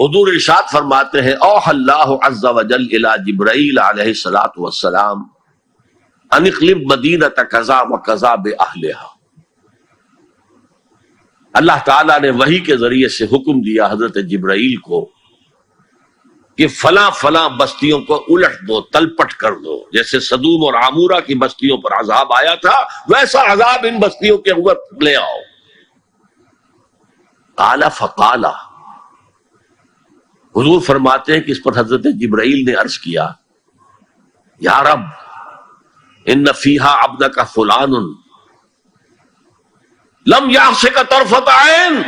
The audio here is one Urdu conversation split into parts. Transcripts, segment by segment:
حضور ارشاد فرماتے ہیں اوحى اللہ عز وجل الی جبرائیل علیہ الصلوۃ والسلام ان اقلب مدینۃ کذا وکذا باہلھا. اللہ تعالیٰ نے وحی کے ذریعے سے حکم دیا حضرت جبرائیل کو کہ فلاں فلاں بستیوں کو الٹ دو، تلپٹ کر دو. جیسے صدوم اور عامورہ کی بستیوں پر عذاب آیا تھا ویسا عذاب ان بستیوں کے اوپر لے آؤ. قال فقال، حضور فرماتے ہیں کہ اس پر حضرت جبرائیل نے عرض کیا یا رب ان فیہا عبدک فلان لم یعصک طرفۃ عین.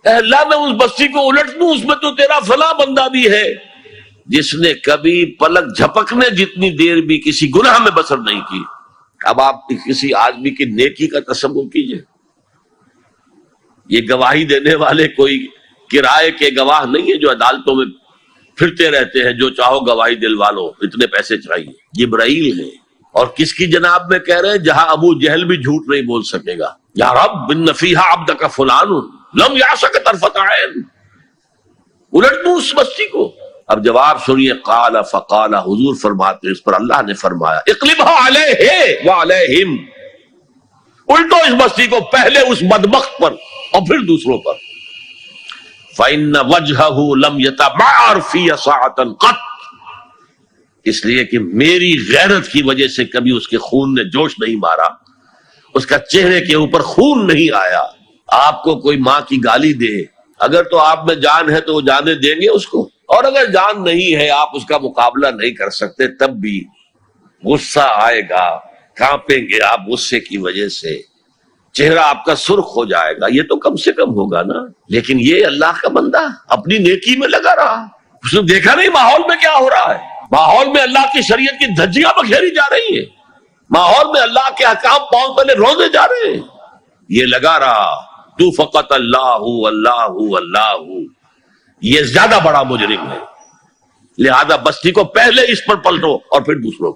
اے اللہ میں اس بستی کو الٹ دوں، اس میں تو تیرا فلاں بندہ بھی ہے جس نے کبھی پلک جھپکنے جتنی دیر بھی کسی گناہ میں بسر نہیں کی. اب آپ کسی آدمی کی نیکی کا تصور کیجئے. یہ گواہی دینے والے کوئی کرائے کے گواہ نہیں ہے جو عدالتوں میں پھرتے رہتے ہیں جو چاہو گواہی دلوا لو، اتنے پیسے چاہیے. جبرائیل ہے. اور کس کی جناب میں کہہ رہے ہیں؟ جہاں ابو جہل بھی جھوٹ نہیں بول سکے گا. یا رب ان فیہا عبدک فلان لم یعصک طرفۃ عین، الٹ دوں اس بستی کو. اب جواب سنیے. قال فقال، حضور فرماتے اس پر اللہ نے فرمایا اقلبھا علیہ وعلیہم، الٹو اس بستی کو، پہلے اس بدبخت پر اور پھر دوسروں پر. فإن وجہہ لم یتبعر فی ساعۃ قط، اس لیے کہ میری غیرت کی وجہ سے کبھی اس کے خون نے جوش نہیں مارا، اس کا چہرے کے اوپر خون نہیں آیا. آپ کو کوئی ماں کی گالی دے، اگر تو آپ میں جان ہے تو وہ جانے دیں گے اس کو، اور اگر جان نہیں ہے آپ اس کا مقابلہ نہیں کر سکتے تب بھی غصہ آئے گا، کانپیں گے آپ غصے کی وجہ سے، چہرہ آپ کا سرخ ہو جائے گا. یہ تو کم سے کم ہوگا نا. لیکن یہ اللہ کا بندہ اپنی نیکی میں لگا رہا، اس نے دیکھا نہیں ماحول میں کیا ہو رہا ہے. ماحول میں اللہ کی شریعت کی دھجیاں بکھیری جا رہی ہیں، ماحول میں اللہ کے احکام پاؤں تلے روندے جا رہے ہیں. یہ لگا رہا تو فقط اللہ اللہ اللہ، یہ زیادہ بڑا مجرم ہے. لہذا بستی کو پہلے اس پر پلٹو اور پھر دوسروں پر.